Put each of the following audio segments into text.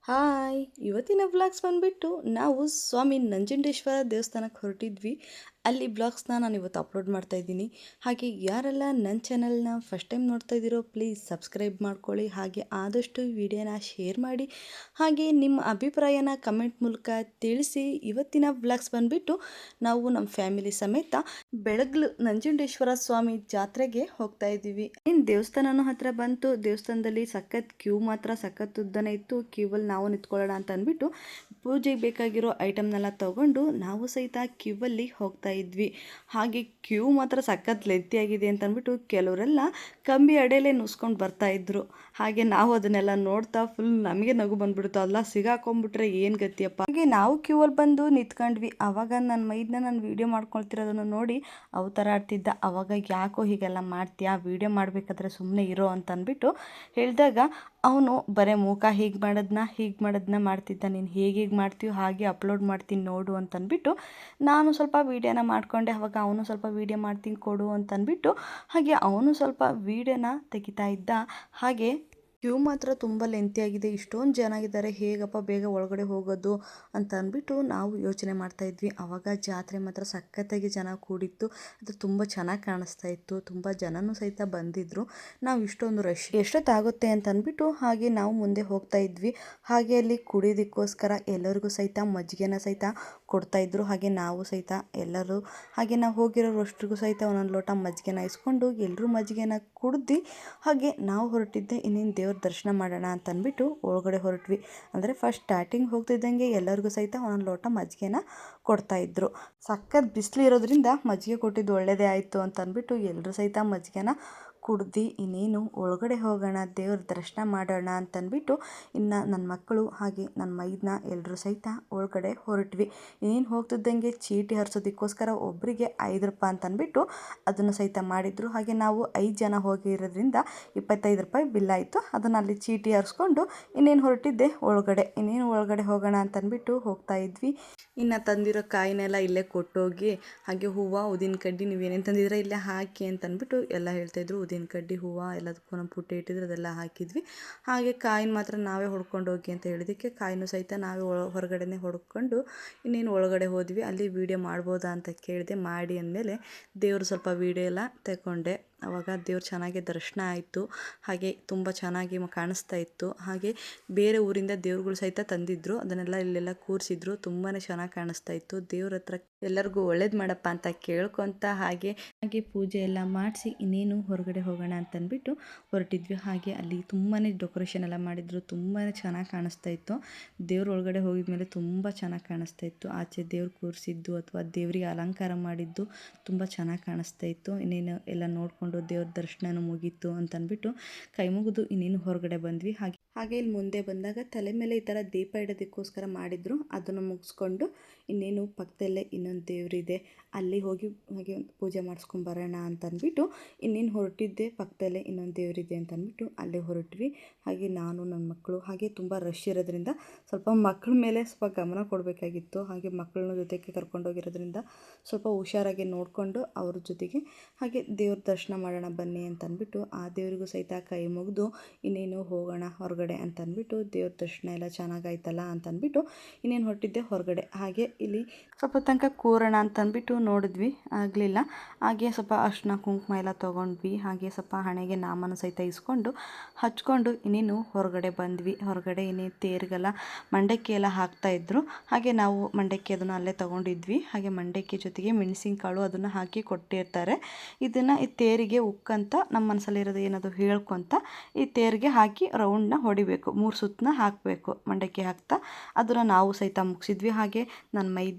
Hi ಇವತ್ತಿನ vlogs ಬಂದುಬಿಟ್ಟು ನಾವು ಸ್ವಾಮಿ ನಂಜುಂಡೇಶ್ವರ ದೇವಸ್ಥಾನಕ್ಕೆ ಹೊರಟಿದ್ವಿ. ಅಲ್ಲಿ ಬ್ಲಾಗ್ಸ್ನ ನಾನು ಇವತ್ತು ಅಪ್ಲೋಡ್ ಮಾಡ್ತಾ ಇದ್ದೀನಿ. ಹಾಗೆ ಯಾರೆಲ್ಲ ನನ್ನ ಚಾನಲ್ನ ಫಸ್ಟ್ ಟೈಮ್ ನೋಡ್ತಾ ಇದ್ದೀರೋ ಪ್ಲೀಸ್ ಸಬ್ಸ್ಕ್ರೈಬ್ ಮಾಡ್ಕೊಳ್ಳಿ. ಹಾಗೆ ಆದಷ್ಟು ವಿಡಿಯೋನ ಶೇರ್ ಮಾಡಿ. ಹಾಗೆ ನಿಮ್ಮ ಅಭಿಪ್ರಾಯನ ಕಮೆಂಟ್ ಮೂಲಕ ತಿಳಿಸಿ. ಇವತ್ತಿನ ವ್ಲಾಗ್ಸ್ ಬಂದುಬಿಟ್ಟು ನಾವು ನಮ್ಮ ಫ್ಯಾಮಿಲಿ ಸಮೇತ ಬೆಳಗ್ಲು ನಂಜುಂಡೇಶ್ವರ ಸ್ವಾಮಿ ಜಾತ್ರೆಗೆ ಹೋಗ್ತಾ ಇದ್ದೀವಿ. ಇನ್ನು ದೇವಸ್ಥಾನನೂ ಹತ್ರ ಬಂತು. ದೇವಸ್ಥಾನದಲ್ಲಿ ಸಖತ್ ಕ್ಯೂ ಮಾತ್ರ ಸಖತ್ ಉದ್ದನೇ ಇತ್ತು. ಕ್ಯೂವಲ್ಲಿ ನಾವು ನಿಂತ್ಕೊಳ್ಳೋಣ ಅಂತ ಅಂದ್ಬಿಟ್ಟು ಪೂಜೆಗೆ ಬೇಕಾಗಿರೋ ಐಟಮ್ನೆಲ್ಲ ತೊಗೊಂಡು ನಾವು ಸಹಿತ ಕ್ಯೂವಲ್ಲಿ ಹೋಗ್ತಾ ಇದ್ವಿ. ಹಾಗೆ ಕ್ಯೂ ಮಾತ್ರ ಸಖತ್ ಲೆಂತಿಯಾಗಿದೆ ಅಂತ ಅಂದ್ಬಿಟ್ಟು ಕೆಲವರೆಲ್ಲ ಕಂಬಿ ಅಡೆಯಲ್ಲೇ ನುಸ್ಕೊಂಡು ಬರ್ತಾ ಇದ್ರು. ಹಾಗೆ ನಾವು ಅದನ್ನೆಲ್ಲ ನೋಡ್ತಾ ಫುಲ್ ನಮಗೆ ನಗು ಬಂದ್ಬಿಡ್ತು. ಅಲ್ಲ ಸಿಗಾಕೊಂಡ್ಬಿಟ್ರೆ ಏನು ಗತಿಯಪ್ಪ. ಹಾಗೆ ನಾವು ಕ್ಯೂವಲ್ಲಿ ಬಂದು ನಿಂತ್ಕೊಂಡ್ವಿ. ಆವಾಗ ನನ್ನ ಮೈದನ್ನ ನಾನು ವೀಡಿಯೋ ಮಾಡ್ಕೊಳ್ತಿರೋದನ್ನು ನೋಡಿ ಅವು ಥರ ಆಡ್ತಿದ್ದ. ಅವಾಗ ಯಾಕೋ ಹೀಗೆಲ್ಲ ಮಾಡ್ತೀಯಾ, ವೀಡಿಯೋ ಮಾಡಬೇಕಾದ್ರೆ ಸುಮ್ಮನೆ ಇರೋ ಅಂತ ಅಂದ್ಬಿಟ್ಟು ಹೇಳಿದಾಗ ಅವನು ಬರೀ ಮುಖ ಹೀಗೆ ಮಾಡೋದನ್ನ ಮಾಡ್ತಿದ್ದ. ನೀನು ಹೇಗೆ ಮಾಡ್ತೀಯೋ ಹಾಗೆ ಅಪ್ಲೋಡ್ ಮಾಡ್ತೀನಿ ನೋಡು ಅಂತಂದ್ಬಿಟ್ಟು ನಾನು ಸ್ವಲ್ಪ ವೀಡಿಯೋನ ಮಾಡಿಕೊಂಡೆ. ಅವಾಗ ಅವನು ಸ್ವಲ್ಪ ವೀಡಿಯೋ ಮಾಡ್ತೀನಿ ಕೊಡು ಅಂತಂದ್ಬಿಟ್ಟು ಹಾಗೆ ಅವನು ಸ್ವಲ್ಪ ವೀಡಿಯೋನ ತೆಗಿತಾ ಇದ್ದ. ಹಾಗೆ ಕ್ಯೂ ಮಾತ್ರ ತುಂಬ ಲೆಂತಿಯಾಗಿದೆ. ಇಷ್ಟೊಂದು ಜನ ಇದ್ದಾರೆ, ಹೇಗಪ್ಪ ಬೇಗ ಒಳಗಡೆ ಹೋಗೋದು ಅಂತ ಅಂದ್ಬಿಟ್ಟು ನಾವು ಯೋಚನೆ ಮಾಡ್ತಾ ಇದ್ವಿ. ಆವಾಗ ಜಾತ್ರೆ ಮಾತ್ರ ಸಖತ್ತಾಗಿ ಜನ ಕೂಡಿತ್ತು. ಅದು ತುಂಬ ಚೆನ್ನಾಗಿ ಕಾಣಿಸ್ತಾ ಇತ್ತು. ತುಂಬ ಜನನೂ ಸಹಿತ ಬಂದಿದ್ದರು. ನಾವು ಇಷ್ಟೊಂದು ರಶ್ ಎಷ್ಟೊತ್ತಾಗುತ್ತೆ ಅಂತ ಅಂದ್ಬಿಟ್ಟು ಹಾಗೆ ನಾವು ಮುಂದೆ ಹೋಗ್ತಾ ಇದ್ವಿ. ಹಾಗೆ ಅಲ್ಲಿ ಕುಡಿಯೋದಕ್ಕೋಸ್ಕರ ಎಲ್ಲರಿಗೂ ಸಹಿತ ಮಜ್ಜಿಗೆನ ಸಹಿತ ಕೊಡ್ತಾಯಿದ್ರು. ಹಾಗೆ ನಾವು ಸಹಿತ ಎಲ್ಲರೂ ಹಾಗೆ ನಾವು ಹೋಗಿರೋರಷ್ಟಿಗೂ ಸಹಿತ ಒಂದೊಂದು ಲೋಟ ಮಜ್ಜಿಗೆನ ಇಸ್ಕೊಂಡು ಎಲ್ಲರೂ ಮಜ್ಜಿಗೆನ ಕುಡ್ದು ಹಾಗೆ ನಾವು ಹೊರಟಿದ್ದೆ ಇನ್ನೇನು ದೇವ್ರ ದರ್ಶನ ಮಾಡೋಣ ಅಂತ ಅಂದ್ಬಿಟ್ಟು ಒಳಗಡೆ ಹೊರಟ್ವಿ. ಅಂದರೆ ಫಸ್ಟ್ ಸ್ಟಾರ್ಟಿಂಗ್ ಹೋಗ್ತಿದ್ದಂಗೆ ಎಲ್ಲರಿಗೂ ಸಹಿತ ಒಂದೊಂದು ಲೋಟ ಮಜ್ಜಿಗೆನ ಕೊಡ್ತಾಯಿದ್ರು. ಸಖತ್ ಬಿಸಿಲು ಇರೋದ್ರಿಂದ ಮಜ್ಜಿಗೆ ಕೊಟ್ಟಿದ್ದು ಒಳ್ಳೆಯದೇ ಆಯಿತು ಅಂತ ಅಂದ್ಬಿಟ್ಟು ಎಲ್ಲರೂ ಸಹಿತ ಮಜ್ಜಿಗೆನ ಕುಡ್ದು ಇನ್ನೇನು ಒಳಗಡೆ ಹೋಗೋಣ, ದೇವ್ರ ದರ್ಶನ ಮಾಡೋಣ ಅಂತಂದ್ಬಿಟ್ಟು ಇನ್ನು ನನ್ನ ಮಕ್ಕಳು ಹಾಗೆ ನನ್ನ ಮೈದನ ಎಲ್ಲರೂ ಸಹಿತ ಒಳಗಡೆ ಹೊರಟ್ವಿ. ಇನ್ನೇನು ಹೋಗ್ತಿದ್ದಂಗೆ ಚೀಟಿ ಹರಿಸೋದಕ್ಕೋಸ್ಕರ ಒಬ್ಬರಿಗೆ 5 ರೂಪಾಯಿ ಅಂತಂದ್ಬಿಟ್ಟು ಅದನ್ನು ಸಹಿತ ಮಾಡಿದರು. ಹಾಗೆ ನಾವು 5 ಜನ ಹೋಗಿರೋದ್ರಿಂದ 25 ರೂಪಾಯಿ ಬಿಲ್ ಆಯಿತು. ಅದನ್ನು ಅಲ್ಲಿ ಚೀಟಿ ಹರಿಸ್ಕೊಂಡು ಇನ್ನೇನು ಹೊರಟಿದ್ದೆ ಇನ್ನೇನು ಒಳಗಡೆ ಹೋಗೋಣ ಅಂತಂದ್ಬಿಟ್ಟು ಹೋಗ್ತಾ ಇದ್ವಿ. ಇನ್ನು ತಂದಿರೋ ಕಾಯಿನೆಲ್ಲ ಇಲ್ಲೇ ಕೊಟ್ಟೋಗಿ ಹಾಗೆ ಹೂವು ಉದ್ದಿನ ಕಡ್ಡಿ ನೀವೇನೇನು ತಂದಿದ್ರೆ ಇಲ್ಲೇ ಹಾಕಿ ಅಂತಂದ್ಬಿಟ್ಟು ಎಲ್ಲ ಹೇಳ್ತಾಯಿದ್ರು. ಉದ್ದಿನ ಕಡ್ಡಿ ಹೂವು ಎಲ್ಲದಕ್ಕೂ ನಮ್ಮ ಪುಟ್ಟ ಇಟ್ಟಿದ್ರು, ಅದೆಲ್ಲ ಹಾಕಿದ್ವಿ. ಹಾಗೆ ಕಾಯಿನ ಮಾತ್ರ ನಾವೇ ಹೊಡ್ಕೊಂಡು ಹೋಗಿ ಅಂತ ಹೇಳಿದ್ದಕ್ಕೆ ಕಾಯಿನೂ ಸಹಿತ ನಾವೇ ಹೊರಗಡೆನೇ ಹೊಡ್ಕೊಂಡು ಇನ್ನೇನು ಒಳಗಡೆ ಹೋದ್ವಿ. ಅಲ್ಲಿ ವೀಡಿಯೋ ಮಾಡ್ಬೋದಾ ಅಂತ ಕೇಳಿದೆ. ಮಾಡಿ ಅಂದಮೇಲೆ ದೇವರು ಸ್ವಲ್ಪ ವೀಡಿಯೋ ಎಲ್ಲ ತಗೊಂಡೆ. ಆವಾಗ ದೇವ್ರು ಚೆನ್ನಾಗಿ ದರ್ಶನ ಆಯಿತು. ಹಾಗೆ ತುಂಬ ಚೆನ್ನಾಗಿ ಕಾಣಿಸ್ತಾ ಇತ್ತು. ಹಾಗೆ ಬೇರೆ ಊರಿಂದ ದೇವ್ರುಗಳು ಸಹಿತ ತಂದಿದ್ದರು. ಅದನ್ನೆಲ್ಲ ಇಲ್ಲೆಲ್ಲ ಕೂರಿಸಿದ್ರು. ತುಂಬಾ ಚೆನ್ನಾಗಿ ಕಾಣಿಸ್ತಾ ಇತ್ತು. ದೇವ್ರ ಹತ್ರ ಎಲ್ಲರಿಗೂ ಒಳ್ಳೇದು ಮಾಡಪ್ಪ ಅಂತ ಕೇಳ್ಕೊತ ಹಾಗೆ ಪೂಜೆ ಎಲ್ಲ ಮಾಡಿಸಿ ಇನ್ನೇನು ಹೊರಗಡೆ ಹೋಗೋಣ ಅಂತಂದ್ಬಿಟ್ಟು ಹೊರಟಿದ್ವಿ. ಹಾಗೆ ಅಲ್ಲಿ ತುಂಬಾ ಡೆಕೋರೇಷನ್ ಎಲ್ಲ ಮಾಡಿದ್ರು. ತುಂಬಾ ಚೆನ್ನಾಗಿ ಕಾಣಿಸ್ತಾ ಇತ್ತು. ದೇವ್ರ ಒಳಗಡೆ ಹೋಗಿದ ಮೇಲೆ ತುಂಬ ಚೆನ್ನಾಗಿ ಕಾಣಿಸ್ತಾ ಇತ್ತು. ಆಚೆ ದೇವ್ರು ಕೂರಿಸಿದ್ದು ಅಥವಾ ದೇವರಿಗೆ ಅಲಂಕಾರ ಮಾಡಿದ್ದು ತುಂಬ ಚೆನ್ನಾಗಿ ಕಾಣಿಸ್ತಾ ಇತ್ತು. ಇನ್ನೇನು ಎಲ್ಲ ನೋಡಿಕೊಂಡು ದೇವ್ರ ದರ್ಶನ ಮುಗೀತು ಅಂತಂದ್ಬಿಟ್ಟು ಕೈ ಮುಗಿದು ಇನ್ನೇನು ಹೊರಗಡೆ ಬಂದ್ವಿ. ಹಾಗೆ ಇಲ್ಲಿ ಮುಂದೆ ಬಂದಾಗ ತಲೆ ಮೇಲೆ ಈ ಥರ ದೀಪ ಇಡೋದಕ್ಕೋಸ್ಕರ ಮಾಡಿದ್ರು. ಅದನ್ನು ಮುಗಿಸ್ಕೊಂಡು ಇನ್ನೇನು ಪಕ್ಕದಲ್ಲೇ ಇನ್ನೊಂದು ದೇವರಿದೆ, ಅಲ್ಲಿ ಹೋಗಿ ಹಾಗೆ ಪೂಜೆ ಮಾಡಿಸ್ಕೊಂಬರೋಣ ಅಂತಂದ್ಬಿಟ್ಟು ಇನ್ನೇನು ಹೊರಟಿದ್ದೆ. ಪಕ್ಕದಲ್ಲೇ ಇನ್ನೊಂದು ದೇವರಿದೆ ಅಂತಂದ್ಬಿಟ್ಟು ಅಲ್ಲೇ ಹೊರಟ್ವಿ. ಹಾಗೆ ನಾನು ನನ್ನ ಮಕ್ಕಳು ಹಾಗೆ ತುಂಬ ರಶ್ ಇರೋದ್ರಿಂದ ಸ್ವಲ್ಪ ಮಕ್ಕಳ ಮೇಲೆ ಸ್ವಲ್ಪ ಗಮನ ಕೊಡಬೇಕಾಗಿತ್ತು. ಹಾಗೆ ಮಕ್ಕಳನ್ನ ಜೊತೆಗೆ ಕರ್ಕೊಂಡೋಗಿರೋದ್ರಿಂದ ಸ್ವಲ್ಪ ಹುಷಾರಾಗಿ ನೋಡಿಕೊಂಡು ಅವ್ರ ಜೊತೆಗೆ ಹಾಗೆ ದೇವ್ರ ದರ್ಶನ ಮಾಡೋಣ ಬನ್ನಿ ಅಂತಂದ್ಬಿಟ್ಟು ಆ ದೇವರಿಗೂ ಸಹಿತ ಕೈ ಮುಗಿದು ಇನ್ನೇನು ಹೋಗೋಣ ಹೊರಗಡೆ ಅಂತಂದ್ಬಿಟ್ಟು ದೇವ್ರ ದರ್ಶನ ಎಲ್ಲ ಚೆನ್ನಾಗಾಯ್ತಲ್ಲ ಅಂತಂದ್ಬಿಟ್ಟು ಇನ್ನೇನು ಹೊರಟಿದ್ದೆ ಹೊರಗಡೆ. ಹಾಗೆ ಇಲ್ಲಿ ಸ್ವಲ್ಪ ತನಕ ಕೂರೋಣ ಅಂತಂದ್ಬಿಟ್ಟು ನೋಡಿದ್ವಿ, ಆಗಲಿಲ್ಲ. ಹಾಗೆ ಸ್ವಲ್ಪ ಅರ್ಶಿನ ಕುಂಕುಮ ಎಲ್ಲ ತೊಗೊಂಡ್ವಿ. ಹಾಗೆ ಸ್ವಲ್ಪ ಹಣೆಗೆ ನಾಮನ ಸಹಿತ ಇಸ್ಕೊಂಡು ಹಚ್ಕೊಂಡು ಇನ್ನೇನು ಹೊರಗಡೆ ಬಂದ್ವಿ. ಹೊರಗಡೆ ಇನ್ನೇನು ತೇರಿಗೆಲ್ಲ ಮಂಡಕ್ಕಿ ಎಲ್ಲ ಹಾಕ್ತಾಯಿದ್ರು. ಹಾಗೆ ನಾವು ಮಂಡಕ್ಕಿ ಅದನ್ನು ಅಲ್ಲೇ ತೊಗೊಂಡಿದ್ವಿ. ಹಾಗೆ ಮಂಡಕ್ಕಿ ಜೊತೆಗೆ ಮೆಣಸಿನಕಾಳು ಅದನ್ನು ಹಾಕಿ ಕೊಟ್ಟಿರ್ತಾರೆ. ಇದನ್ನು ಈ ತೇರಿಗೆ ಉಕ್ಕಂತ ನಮ್ಮ ಮನಸ್ಸಲ್ಲಿರೋದು ಏನದು ಹೇಳ್ಕೊತ ಈ ತೇರಿಗೆ ಹಾಕಿ ರೌಂಡನ್ನ ಹೊಡಿಬೇಕು. 3 ಸುತ್ತನ್ನ ಹಾಕಬೇಕು ಮಂಡಕ್ಕಿ ಹಾಕ್ತಾ. ಅದನ್ನು ನಾವು ಸಹಿತ ಮುಗಿಸಿದ್ವಿ. ಹಾಗೆ ನನ್ನ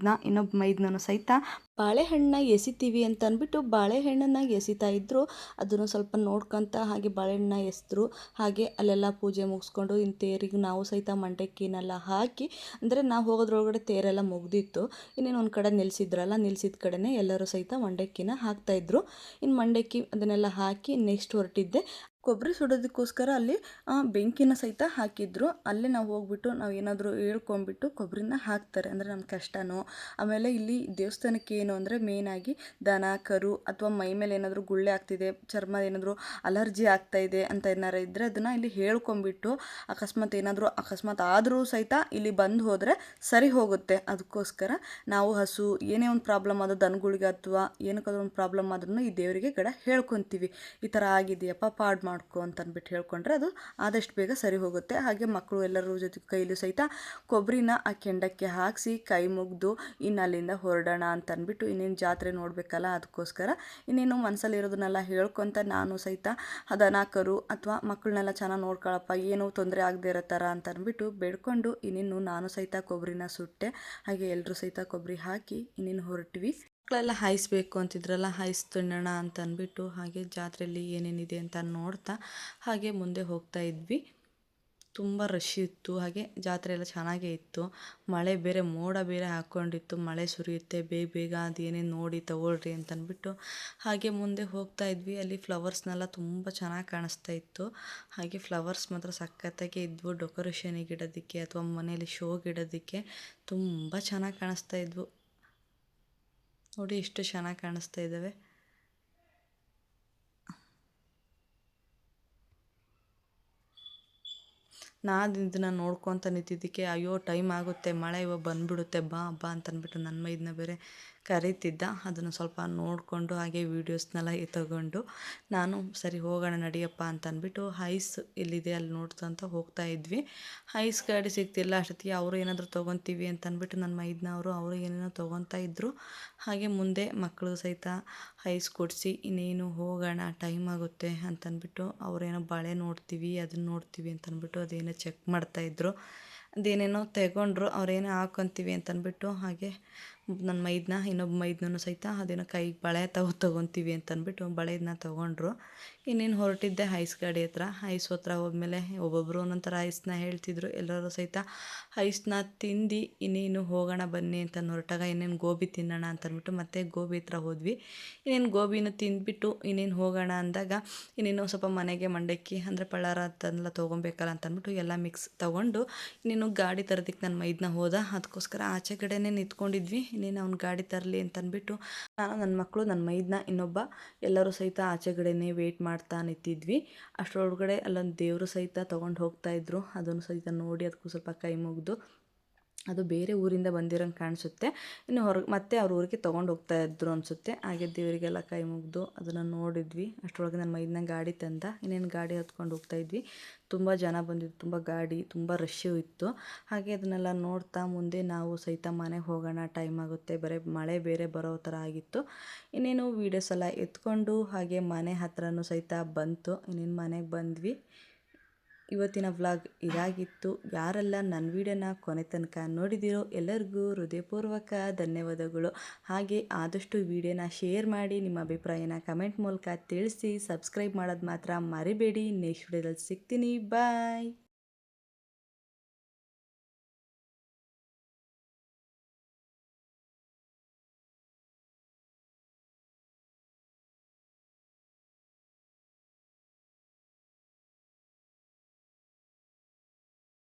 ಇನ್ನೊಬ್ಬ ಮೈದನೂ ಸಹಿತ ಬಾಳೆಹಣ್ಣನ್ನ ಎಸಿತೀವಿ ಅಂತ ಅಂದ್ಬಿಟ್ಟು ಬಾಳೆಹಣ್ಣನ್ನು ಎಸಿತಾ ಇದ್ದರು. ಅದನ್ನು ಸ್ವಲ್ಪ ನೋಡ್ಕೊತ ಹಾಗೆ ಬಾಳೆಹಣ್ಣನ್ನ ಎಸೆದ್ರು. ಹಾಗೆ ಅಲ್ಲೆಲ್ಲ ಪೂಜೆ ಮುಗಿಸ್ಕೊಂಡು ಇನ್ನು ತೇರಿಗೆ ನಾವು ಸಹಿತ ಮಂಡಕ್ಕಿನೆಲ್ಲ ಹಾಕಿ, ಅಂದರೆ ನಾವು ಹೋಗೋದ್ರೊಳಗಡೆ ತೇರೆಲ್ಲ ಮುಗ್ದಿತ್ತು. ಇನ್ನೇನು ಒಂದು ಕಡೆ ನಿಲ್ಲಿಸಿದ ಕಡೆನೇ ಎಲ್ಲರೂ ಸಹಿತ ಮಂಡಕ್ಕಿನ ಹಾಕ್ತಾಯಿದ್ರು. ಇನ್ನು ಮಂಡಕ್ಕಿ ಅದನ್ನೆಲ್ಲ ಹಾಕಿ ನೆಕ್ಸ್ಟ್ ಹೊರಟಿದ್ದೆ. ಕೊಬ್ಬರಿ ಸುಡೋದಕ್ಕೋಸ್ಕರ ಅಲ್ಲಿ ಬೆಂಕಿನ ಸಹಿತ ಹಾಕಿದ್ರು. ಅಲ್ಲೇ ನಾವು ಹೋಗ್ಬಿಟ್ಟು ನಾವು ಏನಾದರೂ ಹೇಳ್ಕೊಂಬಿಟ್ಟು ಕೊಬ್ಬರಿನ ಹಾಕ್ತಾರೆ. ಅಂದರೆ ನಮ್ಮ ಕಷ್ಟನೋ, ಆಮೇಲೆ ಇಲ್ಲಿ ದೇವಸ್ಥಾನಕ್ಕೆ ಏನು ಅಂದರೆ ಮೇಯ್ನಾಗಿ ದನ ಕರು ಅಥವಾ ಮೈ ಮೇಲೆ ಏನಾದರೂ ಗುಳ್ಳೆ ಆಗ್ತಿದೆ, ಚರ್ಮ ಏನಾದರೂ ಅಲರ್ಜಿ ಆಗ್ತಾ ಇದೆ ಅಂತ ಏನಾರು ಇದ್ದರೆ ಅದನ್ನು ಇಲ್ಲಿ ಹೇಳ್ಕೊಂಬಿಟ್ಟು ಅಕಸ್ಮಾತ್ ಆದರೂ ಸಹಿತ ಇಲ್ಲಿ ಬಂದು ಹೋದರೆ ಸರಿ ಹೋಗುತ್ತೆ. ಅದಕ್ಕೋಸ್ಕರ ನಾವು ಹಸು ಏನೇ ಒಂದು ಪ್ರಾಬ್ಲಮ್ ಆದರೂ ದನಗಳಿಗೆ ಅಥವಾ ಏನಕ್ಕಾದ್ರೂ ಒಂದು ಪ್ರಾಬ್ಲಮ್ ಆದ್ರೂ ಈ ದೇವರಿಗೆ ಹೇಳ್ಕೊತೀವಿ, ಈ ಥರ ಆಗಿದೆಯಪ್ಪ ಪಾಡು ಮಾಡ್ಕೊ ಅಂತ ಅಂದ್ಬಿಟ್ಟು ಹೇಳ್ಕೊಂಡ್ರೆ ಅದು ಆದಷ್ಟು ಬೇಗ ಸರಿ ಹೋಗುತ್ತೆ. ಹಾಗೆ ಮಕ್ಕಳು ಎಲ್ಲರ ಜೊತೆ ಕೈಲೂ ಸಹಿತ ಕೊಬ್ಬರಿನ ಆ ಕೆಂಡಕ್ಕೆ ಹಾಕಿಸಿ ಕೈ ಮುಗಿದು ಇನ್ನು ಅಲ್ಲಿಂದ ಹೊರಡೋಣ ಅಂತ ಅಂದ್ಬಿಟ್ಟು ಇನ್ನೇನು ಜಾತ್ರೆ ನೋಡಬೇಕಲ್ಲ, ಅದಕ್ಕೋಸ್ಕರ ಇನ್ನೇನು ಮನಸ್ಸಲ್ಲಿರೋದನ್ನೆಲ್ಲ ಹೇಳ್ಕೊತ ನಾನು ಸಹಿತ ದನ ಕರು ಅಥವಾ ಮಕ್ಕಳನ್ನೆಲ್ಲ ಚೆನ್ನಾಗಿ ನೋಡ್ಕೊಳಪ್ಪ, ಏನೂ ತೊಂದರೆ ಆಗದೆ ಇರೋ ಥರ ಅಂತ ಅಂದ್ಬಿಟ್ಟು ಬೇಡ್ಕೊಂಡು ಇನ್ನೇನು ನಾನು ಸಹಿತ ಕೊಬ್ಬರಿನ ಸುಟ್ಟೆ. ಹಾಗೆ ಎಲ್ಲರೂ ಸಹಿತ ಕೊಬ್ಬರಿ ಹಾಕಿ ಇನ್ನೇನು ಹೊರಟ್ವಿ. ಮಕ್ಕಳೆಲ್ಲ ಹಾಯಿಸ್ಬೇಕು ಅಂತಿದ್ರಲ್ಲ, ಹಾಯಿಸ್ತಿಡೋಣ ಅಂತ ಅಂದ್ಬಿಟ್ಟು ಹಾಗೆ ಜಾತ್ರೆಯಲ್ಲಿ ಏನೇನಿದೆ ಅಂತ ನೋಡ್ತಾ ಹಾಗೆ ಮುಂದೆ ಹೋಗ್ತಾ ಇದ್ವಿ. ತುಂಬ ರಶ್ ಇತ್ತು, ಹಾಗೆ ಜಾತ್ರೆ ಎಲ್ಲ ಚೆನ್ನಾಗೇ ಇತ್ತು. ಮಳೆ ಬೇರೆ ಮೋಡ ಬೇರೆ ಹಾಕ್ಕೊಂಡಿತ್ತು, ಮಳೆ ಸುರಿಯುತ್ತೆ ಬೇಗ ಬೇಗ ಅದೇನೇನು ನೋಡಿ ತಗೊಳ್ರಿ ಅಂತ ಅಂದ್ಬಿಟ್ಟು ಹಾಗೆ ಮುಂದೆ ಹೋಗ್ತಾ ಇದ್ವಿ. ಅಲ್ಲಿ ಫ್ಲವರ್ಸ್ನೆಲ್ಲ ತುಂಬ ಚೆನ್ನಾಗಿ ಕಾಣಿಸ್ತಾ ಇತ್ತು. ಹಾಗೆ ಫ್ಲವರ್ಸ್ ಮಾತ್ರ ಸಖತ್ತಾಗಿ ಇದ್ವು. ಡೆಕೋರೇಷನಿಗೆ ಇಡೋದಕ್ಕೆ ಅಥವಾ ಮನೇಲಿ ಶೋಗೆ ಇಡೋದಕ್ಕೆ ತುಂಬ ಚೆನ್ನಾಗಿ ಕಾಣಿಸ್ತಾ ಇದ್ವು. ನೋಡಿ ಎಷ್ಟು ಚೆನ್ನಾಗಿ ಕಾಣಿಸ್ತಾ ಇದ್ದಾವೆ. ನಾನು ಇದನ್ನು ನೋಡ್ಕೊತ ನಿಂತಿದ್ದಕ್ಕೆ ಅಯ್ಯೋ ಟೈಮ್ ಆಗುತ್ತೆ, ಮಳೆ ಇವಾಗ ಬಂದುಬಿಡುತ್ತೆ, ಬಾ ಬಾ ಅಂತ ಅಂದ್ಬಿಟ್ಟು ನನ್ನ ಮೈದನ್ನ ಬೇರೆ ಕರೀತಿದ್ದ. ಅದನ್ನು ಸ್ವಲ್ಪ ನೋಡಿಕೊಂಡು ಹಾಗೆ ವೀಡಿಯೋಸ್ನೆಲ್ಲ ತಗೊಂಡು ನಾನು ಸರಿ ಹೋಗೋಣ ನಡಿಯಪ್ಪ ಅಂತ ಅಂದ್ಬಿಟ್ಟು ಐಸ್ ಎಲ್ಲಿದೆ ಅಲ್ಲಿ ನೋಡ್ತಾ ಹೋಗ್ತಾ ಇದ್ವಿ. ಐಸ್ ಗಾಡಿ ಸಿಗ್ತಿಲ್ಲ ಅಷ್ಟೊತ್ತಿಗೆ ಅವರು ಏನಾದರೂ ತೊಗೊತೀವಿ ಅಂತ ಅಂದ್ಬಿಟ್ಟು ನನ್ನ ಮೈದನವರು ಅವರು ಏನೇನೋ ತೊಗೊತಾ ಇದ್ದರು. ಹಾಗೆ ಮುಂದೆ ಮಕ್ಕಳು ಸಹಿತ ಐಸ್ ಕೊಡಿಸಿ ಇನ್ನೇನು ಹೋಗೋಣ ಟೈಮ್ ಆಗುತ್ತೆ ಅಂತಂದ್ಬಿಟ್ಟು ಅವರೇನೋ ಬಳೆ ನೋಡ್ತೀವಿ ಅದನ್ನು ನೋಡ್ತೀವಿ ಅಂತಂದ್ಬಿಟ್ಟು ಅದೇನೋ ಚೆಕ್ ಮಾಡ್ತಾಯಿದ್ರು. ಅದೇನೇನೋ ತಗೊಂಡ್ರು, ಅವರೇನೋ ಹಾಕ್ಕೊತೀವಿ ಅಂತಂದ್ಬಿಟ್ಟು ಹಾಗೆ ನನ್ನ ಇನ್ನೊಬ್ಬ ಮೈದನೂ ಸಹಿತ ಅದೇನೋ ಕೈಗೆ ಬಳೆ ತೊಗೊತೀವಿ ಅಂತಂದ್ಬಿಟ್ಟು ಬಳೆನ ತೊಗೊಂಡ್ರು. ಇನ್ನೇನು ಹೊರಟಿದ್ದೆ ಐಸ್ ಗಾಡಿ ಹತ್ರ. ಐಸ್ ಹತ್ರ ಹೋದ್ಮೇಲೆ ಒಬ್ಬೊಬ್ಬರು ಒಂದೊಂಥರ ಐಸ್ನ ಹೇಳ್ತಿದ್ರು. ಎಲ್ಲರೂ ಸಹಿತ ಐಸ್ನ ತಿಂದು ಇನ್ನೇನು ಹೋಗೋಣ ಬನ್ನಿ ಅಂತ ಹೊರಟಾಗ ಇನ್ನೇನು ಗೋಬಿ ತಿನ್ನೋಣ ಅಂತಂದ್ಬಿಟ್ಟು ಮತ್ತೆ ಗೋಬಿ ಹತ್ರ ಹೋದ್ವಿ. ಇನ್ನೇನು ಗೋಬಿನ ತಿಂದ್ಬಿಟ್ಟು ಇನ್ನೇನು ಹೋಗೋಣ ಅಂದಾಗ ಇನ್ನೇನು ಸ್ವಲ್ಪ ಮನೆಗೆ ಮಂಡಕ್ಕಿ ಅಂದರೆ ಪಳ್ಳಾರ ಅಂತಂದೆಲ್ಲ ತೊಗೊಬೇಕಲ್ಲ ಅಂತಂದ್ಬಿಟ್ಟು ಎಲ್ಲ ಮಿಕ್ಸ್ ತೊಗೊಂಡು ಇನ್ನೇನು ಗಾಡಿ ತರೋದಕ್ಕೆ ನನ್ನ ಮೈದನ ಹೋದ. ಅದಕ್ಕೋಸ್ಕರ ಆಚೆ ಕಡೆನೇ ನಿಂತ್ಕೊಂಡಿದ್ವಿ. ಇನ್ನೇನು ಅವ್ನು ಗಾಡಿ ತರಲಿ ಅಂತಂದ್ಬಿಟ್ಟು ನಾನು ನನ್ನ ಮಕ್ಕಳು ನನ್ನ ಮೈದನ ಇನ್ನೊಬ್ಬ ಎಲ್ಲರೂ ಸಹಿತ ಆಚೆಗಡೆನೇ ವೇಟ್ ಮಾಡ್ತಾ ನಿಂತಿದ್ವಿ. ಅಷ್ಟರೊಳಗಡೆ ಅಲ್ಲೊಂದು ದೇವರು ಸಹಿತ ತೊಗೊಂಡು ಹೋಗ್ತಾಯಿದ್ರು. ಅದನ್ನು ಸಹಿತ ನೋಡಿ ಅದಕ್ಕೂ ಸ್ವಲ್ಪ ಕೈ ಮುಗಿದು, ಅದು ಬೇರೆ ಊರಿಂದ ಬಂದಿರೋಂಗೆ ಕಾಣಿಸುತ್ತೆ, ಇನ್ನು ಹೊರಗೆ ಮತ್ತೆ ಅವ್ರ ಊರಿಗೆ ತೊಗೊಂಡು ಹೋಗ್ತಾಯಿದ್ರು ಅನಿಸುತ್ತೆ. ಹಾಗೆ ದೇವರಿಗೆಲ್ಲ ಕೈ ಮುಗಿದು ಅದನ್ನು ನೋಡಿದ್ವಿ. ಅಷ್ಟರೊಳಗೆ ನನ್ನ ಮೈದನ ಗಾಡಿ ತಂದ. ಇನ್ನೇನು ಗಾಡಿ ಹತ್ಕೊಂಡು ಹೋಗ್ತಾಯಿದ್ವಿ. ತುಂಬ ಜನ ಬಂದಿದ್ದು, ತುಂಬ ಗಾಡಿ, ತುಂಬ ರಶ್ಶು ಇತ್ತು. ಹಾಗೆ ಅದನ್ನೆಲ್ಲ ನೋಡ್ತಾ ಮುಂದೆ ನಾವು ಸಹಿತ ಮನೆಗೆ ಹೋಗೋಣ ಟೈಮ್ ಆಗುತ್ತೆ, ಮಳೆ ಬೇರೆ ಬರೋ ಥರ ಆಗಿತ್ತು. ಇನ್ನೇನು ವೀಡಿಯೋಸ್ ಎಲ್ಲ ಎತ್ಕೊಂಡು ಹಾಗೆ ಮನೆ ಹತ್ರನೂ ಸಹಿತ ಬಂತು. ಇನ್ನೇನು ಮನೆಗೆ ಬಂದ್ವಿ. ಇವತ್ತಿನ ವ್ಲಾಗ್ ಇದಾಗಿತ್ತು. ಯಾರೆಲ್ಲ ನನ್ನ ವೀಡಿಯೋನ ಕೊನೆ ತನಕ ನೋಡಿದಿರೋ ಎಲ್ಲರಿಗೂ ಹೃದಯಪೂರ್ವಕ ಧನ್ಯವಾದಗಳು. ಹಾಗೆ ಆದಷ್ಟು ವೀಡಿಯೋನ ಶೇರ್ ಮಾಡಿ, ನಿಮ್ಮ ಅಭಿಪ್ರಾಯನ ಕಮೆಂಟ್ ಮೂಲಕ ತಿಳಿಸಿ. ಸಬ್ಸ್ಕ್ರೈಬ್ ಮಾಡೋದು ಮಾತ್ರ ಮರಿಬೇಡಿ. ನೆಕ್ಸ್ಟ್ ವಿಡಿಯೋದಲ್ಲಿ ಸಿಗ್ತೀನಿ. ಬಾಯ್.